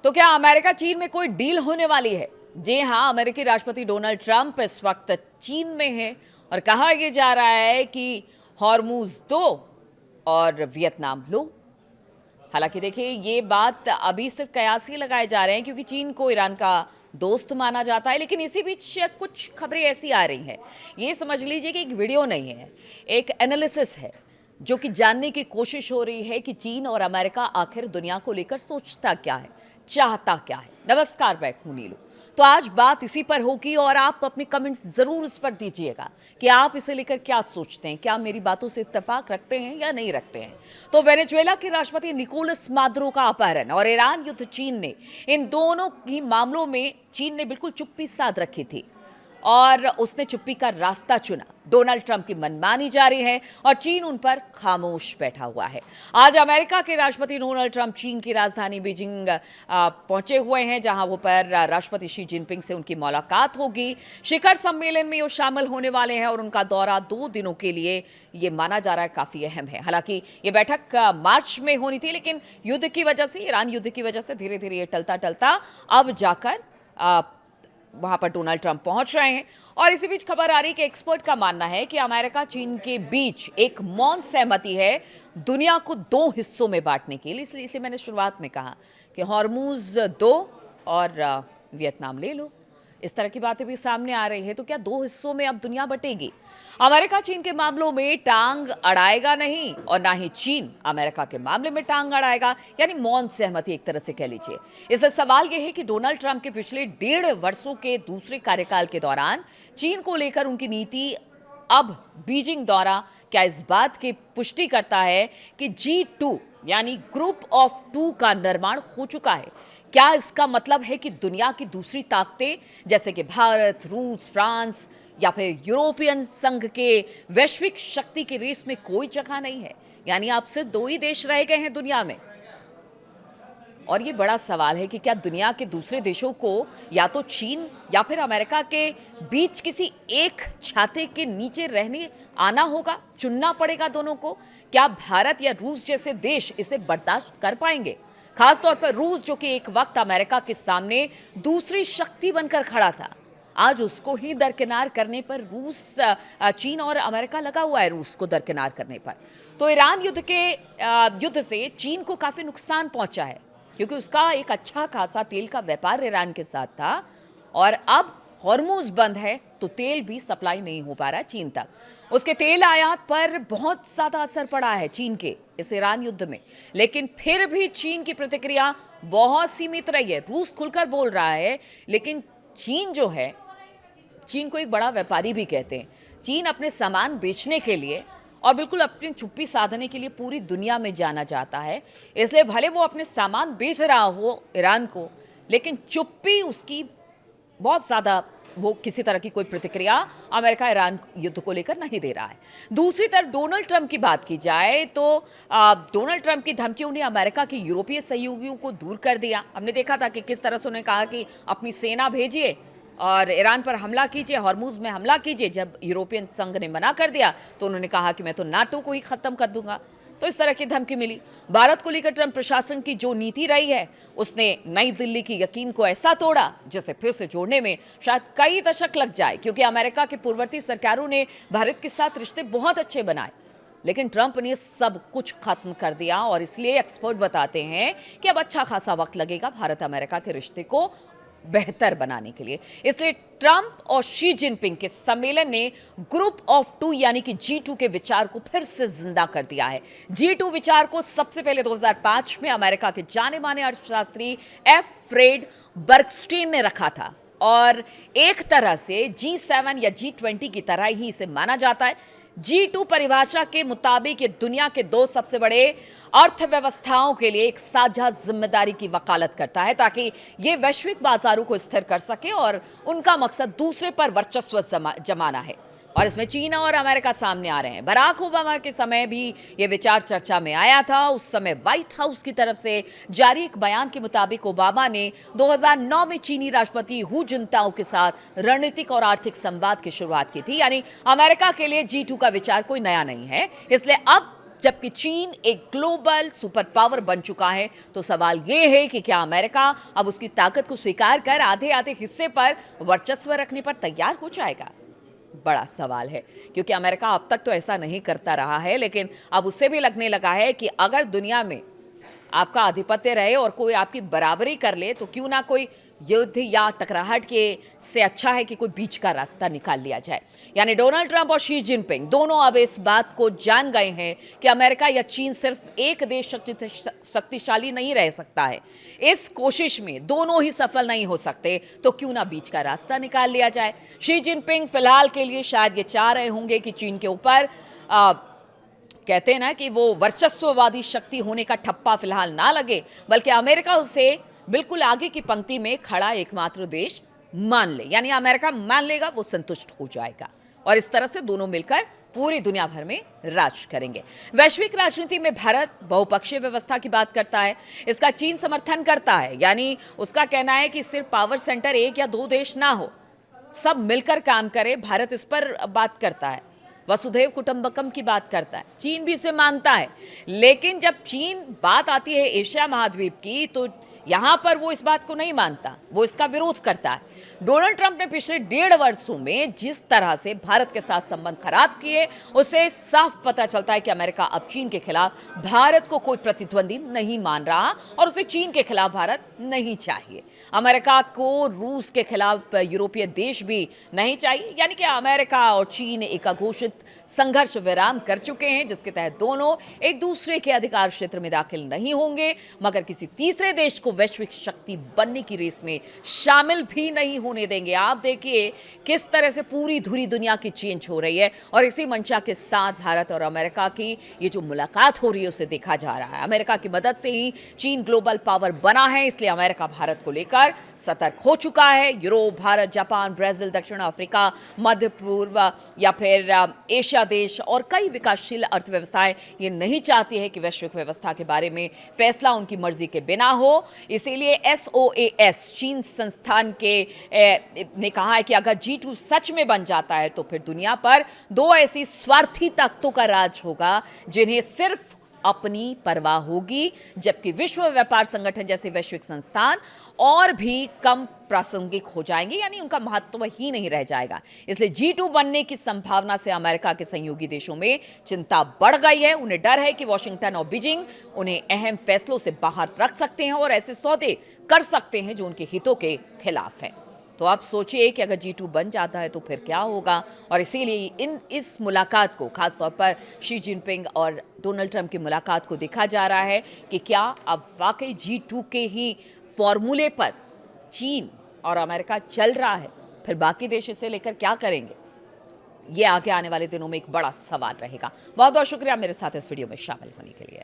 तो क्या अमेरिका चीन में कोई डील होने वाली है? जी हां, अमेरिकी राष्ट्रपति डोनाल्ड ट्रंप इस वक्त चीन में है और कहा यह जा रहा है कि हॉर्मूज दो और वियतनाम लो। हालांकि देखिए, ये बात अभी सिर्फ कयास ही लगाए जा रहे हैं क्योंकि चीन को ईरान का दोस्त माना जाता है, लेकिन इसी बीच कुछ खबरें ऐसी आ रही हैं। ये समझ लीजिए कि एक वीडियो नहीं है, एक एनालिसिस है जो कि जानने की कोशिश हो रही है कि चीन और अमेरिका आखिर दुनिया को लेकर सोचता क्या है, चाहता क्या है। नमस्कार, मैं हूं नीलू। तो आज बात इसी पर होगी और आप अपने कमेंट्स जरूर इस पर दीजिएगा कि आप इसे लेकर क्या सोचते हैं, क्या मेरी बातों से इत्तेफाक रखते हैं या नहीं रखते हैं। तो वेनेजुएला के राष्ट्रपति निकोलस मादुरो का अपहरण और ईरान युद्ध, चीन ने इन दोनों ही मामलों में चीन ने बिल्कुल चुप्पी साध रखी थी और उसने चुप्पी का रास्ता चुना। डोनाल्ड ट्रंप की मनमानी जारी है और चीन उन पर खामोश बैठा हुआ है। आज अमेरिका के राष्ट्रपति डोनाल्ड ट्रंप चीन की राजधानी बीजिंग पहुंचे हुए हैं, जहां वो पर राष्ट्रपति शी जिनपिंग से उनकी मुलाकात होगी। शिखर सम्मेलन में वो शामिल होने वाले हैं और उनका दौरा 2 दिनों के लिए ये माना जा रहा है काफी अहम है। हालांकि ये बैठक मार्च में होनी थी, लेकिन युद्ध की वजह से, ईरान युद्ध की वजह से धीरे धीरे ये टलता टलता अब जाकर वहां पर डोनाल्ड ट्रंप पहुंच रहे हैं। और इसी बीच खबर आ रही है कि एक्सपर्ट का मानना है कि अमेरिका चीन के बीच एक मौन सहमति है दुनिया को 2 हिस्सों में बांटने के लिए। इसलिए मैंने शुरुआत में कहा कि हॉर्मूज दो और वियतनाम ले लो। इस तरह की बातें भी सामने आ रही है। तो क्या 2 हिस्सों में अब दुनिया बटेगी? अमेरिका चीन के मामलों में टांग अड़ाएगा नहीं और ना ही चीन अमेरिका के मामले में टांग अड़ाएगा, यानी मौन सहमति एक तरह से कह लीजिए। इससे सवाल यह है कि डोनाल्ड ट्रंप के पिछले 1.5 वर्षों के दूसरे कार्यकाल के दौरान चीन को लेकर उनकी नीति अब बीजिंग दौरा क्या इस बात की पुष्टि करता है कि G2 यानी ग्रुप ऑफ 2 का निर्माण हो चुका है? क्या इसका मतलब है कि दुनिया की दूसरी ताकतें जैसे कि भारत, रूस, फ्रांस या फिर यूरोपियन संघ के वैश्विक शक्ति की रेस में कोई जगह नहीं है? यानी अब सिर्फ 2 ही देश रह गए हैं दुनिया में। और ये बड़ा सवाल है कि क्या दुनिया के दूसरे देशों को या तो चीन या फिर अमेरिका के बीच किसी एक छाते के नीचे रहने आना होगा, चुनना पड़ेगा दोनों को? क्या भारत या रूस जैसे देश इसे बर्दाश्त कर पाएंगे? खासतौर पर रूस, जो कि एक वक्त अमेरिका के सामने दूसरी शक्ति बनकर खड़ा था, आज उसको ही दरकिनार करने पर रूस, चीन और अमेरिका लगा हुआ है रूस को दरकिनार करने पर। तो ईरान युद्ध से चीन को काफी नुकसान पहुंचा है क्योंकि उसका एक अच्छा खासा तेल का व्यापार ईरान के साथ था और अब हॉर्मूज बंद है तो तेल भी सप्लाई नहीं हो पा रहा है चीन तक। उसके तेल आयात पर बहुत ज्यादा असर पड़ा है चीन के इस ईरान युद्ध में, लेकिन फिर भी चीन की प्रतिक्रिया बहुत सीमित रही है। रूस खुलकर बोल रहा है, लेकिन चीन जो है, चीन को एक बड़ा व्यापारी भी कहते हैं। चीन अपने सामान बेचने के लिए और बिल्कुल अपनी चुप्पी साधने के लिए पूरी दुनिया में जाना जाता है। इसलिए भले वो अपने सामान बेच रहा हो ईरान को, लेकिन चुप्पी उसकी बहुत ज़्यादा, वो किसी तरह की कोई प्रतिक्रिया अमेरिका ईरान युद्ध को लेकर नहीं दे रहा है। दूसरी तरफ डोनाल्ड ट्रंप की बात की जाए तो डोनाल्ड ट्रंप की धमकियों ने अमेरिका के यूरोपीय सहयोगियों को दूर कर दिया। हमने देखा था कि किस तरह से उन्होंने कहा कि अपनी सेना भेजिए और ईरान पर हमला कीजिए, हॉर्मूज में हमला कीजिए। जब यूरोपियन संघ ने मना कर दिया तो उन्होंने कहा कि मैं तो नाटो को ही खत्म कर दूंगा। तो इस तरह की धमकी मिली। भारत को लेकर ट्रंप प्रशासन की जो नीति रही है, उसने नई दिल्ली की यकीन को ऐसा तोड़ा जिसे फिर से जोड़ने में शायद कई दशक लग जाए, क्योंकि अमेरिका की पूर्ववर्ती सरकारों ने भारत के साथ रिश्ते बहुत अच्छे बनाए, लेकिन ट्रंप ने सब कुछ खत्म कर दिया। और इसलिए एक्सपर्ट बताते हैं कि अब अच्छा खासा वक्त लगेगा भारत अमेरिका के रिश्ते को बेहतर बनाने के लिए। इसलिए ट्रंप और शी जिनपिंग के सम्मेलन ने ग्रुप ऑफ 2 यानी कि G2 के विचार को फिर से जिंदा कर दिया है। G2 विचार को सबसे पहले 2005 में अमेरिका के जाने माने अर्थशास्त्री एफ फ्रेड बर्गस्टीन ने रखा था और एक तरह से G7 या G20 की तरह ही इसे माना जाता है। G2 परिभाषा के मुताबिक ये दुनिया के 2 सबसे बड़े अर्थव्यवस्थाओं के लिए एक साझा जिम्मेदारी की वकालत करता है ताकि ये वैश्विक बाजारों को स्थिर कर सके और उनका मकसद दूसरे पर वर्चस्व जमाना है। और इसमें चीन और अमेरिका सामने आ रहे हैं। बराक ओबामा के समय भी ये विचार चर्चा में आया था। उस समय व्हाइट हाउस की तरफ से जारी एक बयान के मुताबिक ओबामा ने 2009 में चीनी राष्ट्रपति हू जिनताओ के साथ रणनीतिक और आर्थिक संवाद की शुरुआत की थी। यानी अमेरिका के लिए G2 का विचार कोई नया नहीं है। इसलिए अब जबकि चीन एक ग्लोबल सुपर पावर बन चुका है। तो सवाल ये है कि क्या अमेरिका अब उसकी ताकत को स्वीकार कर आधे आधे हिस्से पर वर्चस्व रखने पर तैयार हो जाएगा? बड़ा सवाल है, क्योंकि अमेरिका अब तक तो ऐसा नहीं करता रहा है, लेकिन अब उससे भी लगने लगा है कि अगर दुनिया में आपका आधिपत्य रहे और कोई आपकी बराबरी कर ले तो क्यों ना कोई युद्ध या टकराहट के से अच्छा है कि कोई बीच का रास्ता निकाल लिया जाए। यानी डोनाल्ड ट्रंप और शी जिनपिंग दोनों अब इस बात को जान गए हैं कि अमेरिका या चीन सिर्फ एक देश शक्तिशाली नहीं रह सकता है। इस कोशिश में दोनों ही सफल नहीं हो सकते, तो क्यों ना बीच का रास्ता निकाल लिया जाए। शी जिनपिंग फिलहाल के लिए शायद ये चाह रहे होंगे कि चीन के ऊपर कहते हैं ना कि वो वर्चस्ववादी शक्ति होने का ठप्पा फिलहाल ना लगे, बल्कि अमेरिका उसे बिल्कुल आगे की पंक्ति में खड़ा एकमात्र देश मान ले। यानी अमेरिका मान लेगा, वो संतुष्ट हो जाएगा और इस तरह से दोनों मिलकर पूरी दुनिया भर में राज करेंगे। वैश्विक राजनीति में भारत बहुपक्षीय व्यवस्था की बात करता है, इसका चीन समर्थन करता है। यानी उसका कहना है कि सिर्फ पावर सेंटर एक या दो देश ना हो, सब मिलकर काम करे। भारत इस पर बात करता है, वसुधैव कुटुंबकम की बात करता है। चीन भी इसे मानता है, लेकिन जब चीन बात आती है एशिया महाद्वीप की तो यहां पर वो इस बात को नहीं मानता, वो इसका विरोध करता है। डोनाल्ड ट्रंप ने पिछले 1.5 वर्षों में जिस तरह से भारत के साथ संबंध खराब किए, उससे साफ पता चलता है कि अमेरिका अब चीन के खिलाफ भारत को कोई प्रतिद्वंदी नहीं मान रहा और उसे चीन के खिलाफ भारत नहीं चाहिए। अमेरिका को रूस के खिलाफ यूरोपीय देश भी नहीं चाहिए। यानी कि अमेरिका और चीन एक अघोषित संघर्ष विराम कर चुके हैं, जिसके तहत दोनों एक दूसरे के अधिकार क्षेत्र में दाखिल नहीं होंगे, मगर किसी तीसरे देश को वैश्विक शक्ति बनने की रेस में शामिल भी नहीं होने देंगे। आप देखिए किस तरह से पूरी धुरी दुनिया की चेंज हो रही है और इसी मंशा के साथ भारत और अमेरिका की ये जो मुलाकात हो रही है उसे देखा जा रहा है। अमेरिका की मदद से ही चीन ग्लोबल पावर बना है, इसलिए अमेरिका भारत को लेकर सतर्क हो चुका है। यूरोप, भारत, जापान, ब्राजील, दक्षिण अफ्रीका, मध्य पूर्व या फिर एशिया देश और कई विकासशील अर्थव्यवस्थाएं ये नहीं चाहती है कि वैश्विक व्यवस्था के बारे में फैसला उनकी मर्जी के बिना हो। इसीलिए SOAS चीन संस्थान के ने कहा है कि अगर G2 सच में बन जाता है तो फिर दुनिया पर दो ऐसी स्वार्थी ताकतों का राज होगा जिन्हें सिर्फ अपनी परवाह होगी, जबकि विश्व व्यापार संगठन जैसे वैश्विक संस्थान और भी कम प्रासंगिक हो जाएंगे, यानी उनका महत्व ही नहीं रह जाएगा। इसलिए G2 बनने की संभावना से अमेरिका के सहयोगी देशों में चिंता बढ़ गई है। उन्हें डर है कि वॉशिंगटन और बीजिंग उन्हें अहम फैसलों से बाहर रख सकते हैं और ऐसे सौदे कर सकते हैं जो उनके हितों के खिलाफ हैं। तो आप सोचिए कि अगर G2 बन जाता है तो फिर क्या होगा। और इसीलिए इस मुलाकात को, खासतौर पर शी जिनपिंग और डोनाल्ड ट्रंप की मुलाकात को देखा जा रहा है कि क्या अब वाकई G2 के ही फॉर्मूले पर चीन और अमेरिका चल रहा है, फिर बाकी देश इसे लेकर क्या करेंगे, ये आगे आने वाले दिनों में एक बड़ा सवाल रहेगा। बहुत बहुत शुक्रिया मेरे साथ इस वीडियो में शामिल होने के लिए।